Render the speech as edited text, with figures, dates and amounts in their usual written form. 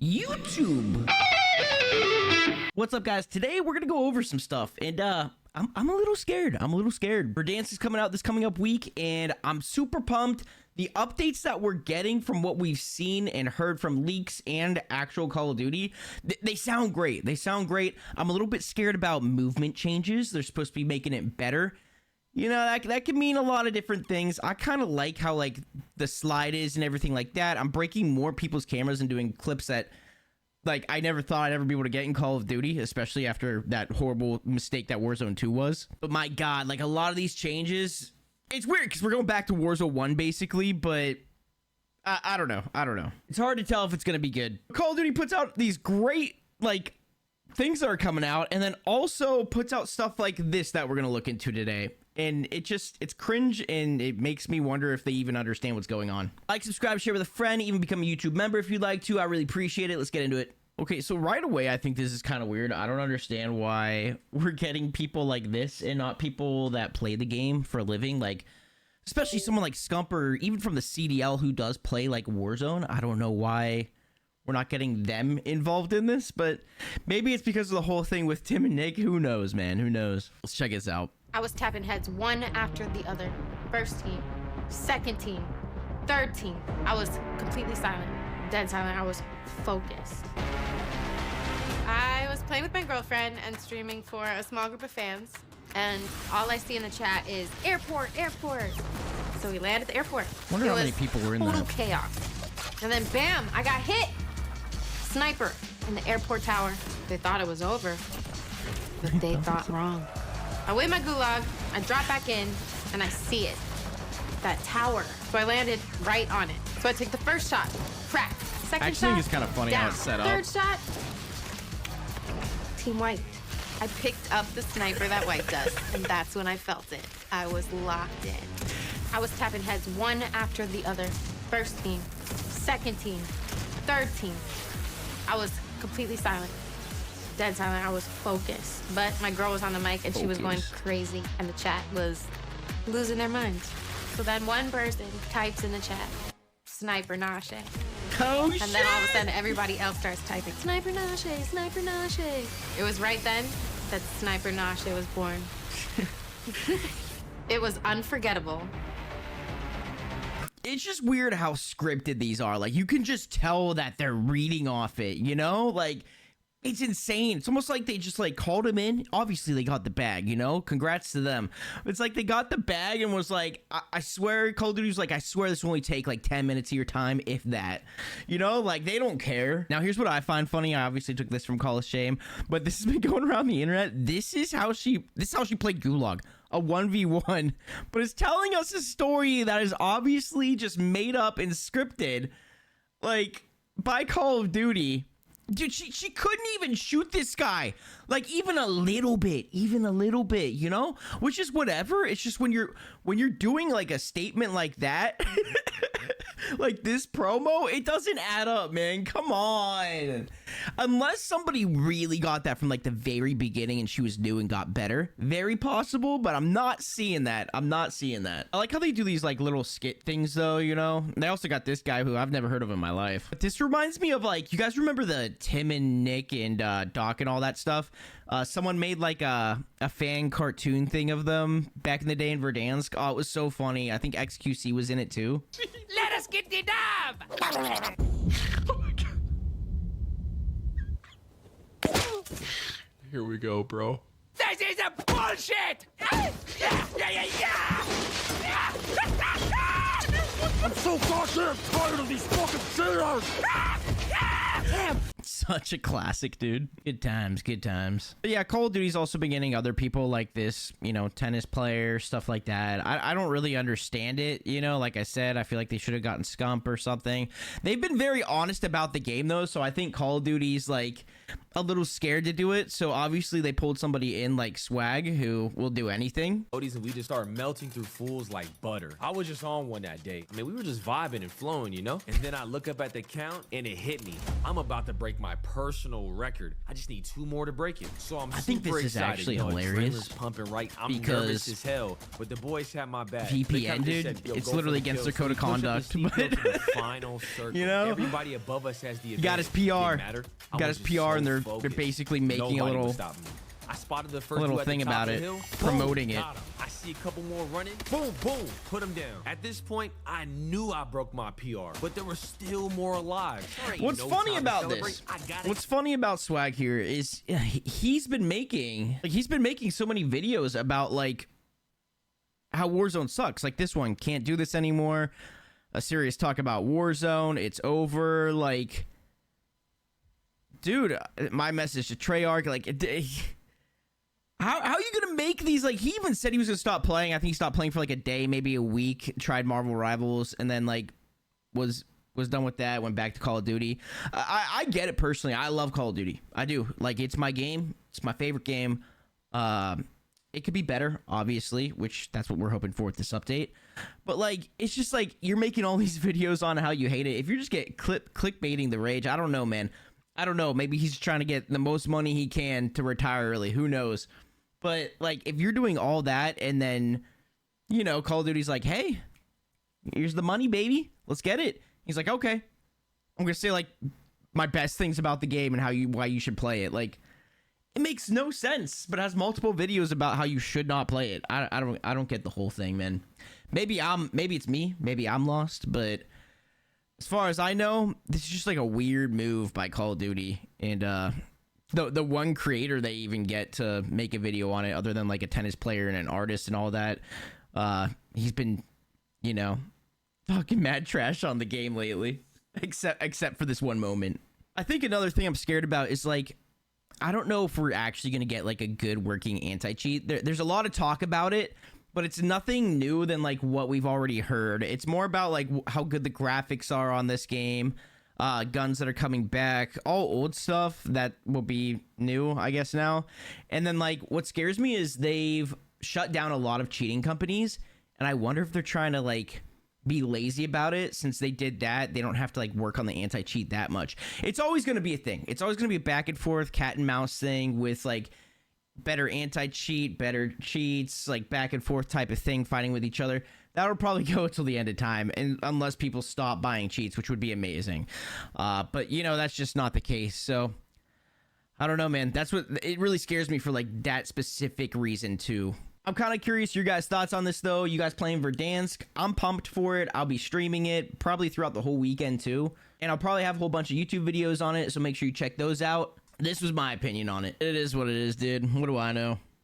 YouTube. What's up, guys? Today we're gonna go over some stuff, and I'm a little scared. Verdansk is coming out this coming up week, and I'm super pumped. The updates that we're getting from what we've seen and heard from leaks and actual Call of Duty, they sound great. I'm a little bit scared about movement changes. They're supposed to be making it better. You know, that can mean a lot of different things. I kind of like how, like, the slide is and everything like that. I'm breaking more people's cameras and doing clips that, like, I never thought I'd ever be able to get in Call of Duty, especially after that horrible mistake that Warzone 2 was. But my God, like, a lot of these changes, it's weird because we're going back to Warzone 1 basically, but I don't know. It's hard to tell if it's going to be good. Call of Duty puts out these great, like, things that are coming out, and then also puts out stuff like this that we're going to look into today. And it's cringe, and it makes me wonder if they even understand what's going on. Like, subscribe, share with a friend, even become a YouTube member if you'd like to. I really appreciate it. Let's get into it. Okay, so right away, I think this is kind of weird. I don't understand why we're getting people like this and not people that play the game for a living. Like, especially someone like Scump or even from the CDL who does play like Warzone. I don't know why we're not getting them involved in this, but maybe it's because of the whole thing with Tim and Nick. Who knows, man? Who knows? Let's check this out. I was tapping heads one after the other. First team, second team, third team. I was completely silent, dead silent. I was focused. I was playing with my girlfriend and streaming for a small group of fans, and all I see in the chat is airport, airport. So we land at the airport. Wonder how many people were in total that. chaos. And then bam, I got hit. Sniper in the airport tower. They thought it was over, but they thought wrong. I win my gulag, I drop back in, and I see it. That tower. So I landed right on it. So I take the first shot, crack. Second shot, I think it's kind of funny down. how it's set up. Third shot, team wiped. I picked up the sniper that wiped us, and that's when I felt it. I was locked in. I was tapping heads one after the other. First team, second team, third team. I was completely silent. Dead silent. I was focused, but my girl was on the mic and she was going crazy, and the chat was losing their minds. So then one person types in the chat, "Sniper Nashe." Oh, and then all of a sudden everybody else starts typing, "Sniper Nashe, Sniper Nashe." It was right then that Sniper Nashe was born. It was unforgettable. It's just weird how scripted these are. Like, you can just tell that they're reading off it, you know? Like, it's insane. It's almost like they just, like, called him in. Obviously, they got the bag, you know? Congrats to them. It's like they got the bag and was like, I swear, Call of Duty was like, I swear this will only take, like, 10 minutes of your time, if that. You know? Like, they don't care. Now, here's what I find funny. I obviously took this from Call of Shame, but this has been going around the internet. This is how she played Gulag. A 1v1, but it's telling us a story that is obviously just made up and scripted, like, by Call of Duty. Dude, she couldn't even shoot this guy, like, even a little bit, you know? Which is whatever. It's just when you're doing, like, a statement like that, like this promo, it doesn't add up, man. Come on. Unless somebody really got that from, like, the very beginning and she was new and got better. Very possible, but I'm not seeing that. I like how they do these, like, little skit things, though, you know? They also got this guy who I've never heard of in my life. But this reminds me of, like, you guys remember the Tim and Nick and Doc and all that stuff? Someone made, like, a fan cartoon thing of them back in the day in Verdansk. Oh, it was so funny. I think XQC was in it, too. Let us get the dub! Here we go, bro. This is a bullshit! I'm so goddamn tired of these fucking cheaters! Damn. Such a classic, dude. Good times. But yeah, Call of Duty's also been getting other people like this, you know, tennis players, stuff like that. I don't really understand it, you know. Like I said, I feel like they should have gotten Scump or something. They've been very honest about the game, though, so I think Call of Duty's, like, a little scared to do it. So obviously they pulled somebody in like SWAGG who will do anything. And we just started melting through fools like butter. I was just on one that day. I mean, we were just vibing and flowing, you know? And then I look up at the count and it hit me. I'm about to break my personal record. I just need 2 more to break it. So I'm I think super this is excited. actually You know, hilarious adrenaline's pumping right. I'm because nervous as hell, but the boys have my back. They VPN, kinda just dude, said, "Yo, it's go for literally the against kill." their code of So we push up conduct, the steep hill to but the final circle. you know, everybody above us has the got his advantage. PR, Didn't matter. I got was his just PR, so and they're focused. basically making Nobody a would little stop me. I spotted the first little two at the thing top about of it, the hill. promoting Boom, it. got 'em. I see a couple more running. Boom, boom, put them down. At this point, I knew I broke my PR, but there were still more alive. There ain't What's no funny time to about celebrate. this? I got it. What's funny about Swag here is he's been making so many videos about like how Warzone sucks. Like this one, can't do this anymore. A serious talk about Warzone. It's over. Like, dude, my message to Treyarch, like, how are you gonna make these? Like, he even said he was gonna stop playing. I think he stopped playing for like a day, maybe a week. Tried Marvel Rivals, and then like was done with that. Went back to Call of Duty. I get it personally. I love Call of Duty. I do. Like, it's my game. It's my favorite game. It could be better, obviously, which that's what we're hoping for with this update. But like, it's just like you're making all these videos on how you hate it. If you're just clickbaiting the rage, I don't know, man. I don't know. Maybe he's trying to get the most money he can to retire early. Who knows? But like, if you're doing all that and then, you know, Call of Duty's like, hey, here's the money, baby. Let's get it. He's like, okay, I'm gonna say like my best things about the game and why you should play it. Like, it makes no sense, but it has multiple videos about how you should not play it. I don't get the whole thing, man. Maybe it's me. Maybe I'm lost, but as far as I know, this is just like a weird move by Call of Duty. And the one creator they even get to make a video on it, other than like a tennis player and an artist and all that, he's been, you know, talking mad trash on the game lately, except for this one moment. I think another thing I'm scared about is like, I don't know if we're actually going to get like a good working anti-cheat. There's a lot of talk about it, but it's nothing new than like what we've already heard. It's more about like how good the graphics are on this game, guns that are coming back, all old stuff that will be new, I guess now. And then like what scares me is they've shut down a lot of cheating companies, and I wonder if they're trying to like be lazy about it. Since they did that, they don't have to like work on the anti-cheat that much. It's always going to be a thing. It's always going to be a back and forth cat and mouse thing with like better anti-cheat, better cheats, like back and forth type of thing, fighting with each other. That'll probably go until the end of time, and unless people stop buying cheats, which would be amazing. But you know, that's just not the case. So I don't know, man. That's what it really scares me for, like that specific reason too. I'm kind of curious your guys' thoughts on this, though. You guys playing Verdansk? I'm pumped for it. I'll be streaming it probably throughout the whole weekend, too. And I'll probably have a whole bunch of YouTube videos on it, so make sure you check those out. This was my opinion on it. It is what it is, dude. What do I know?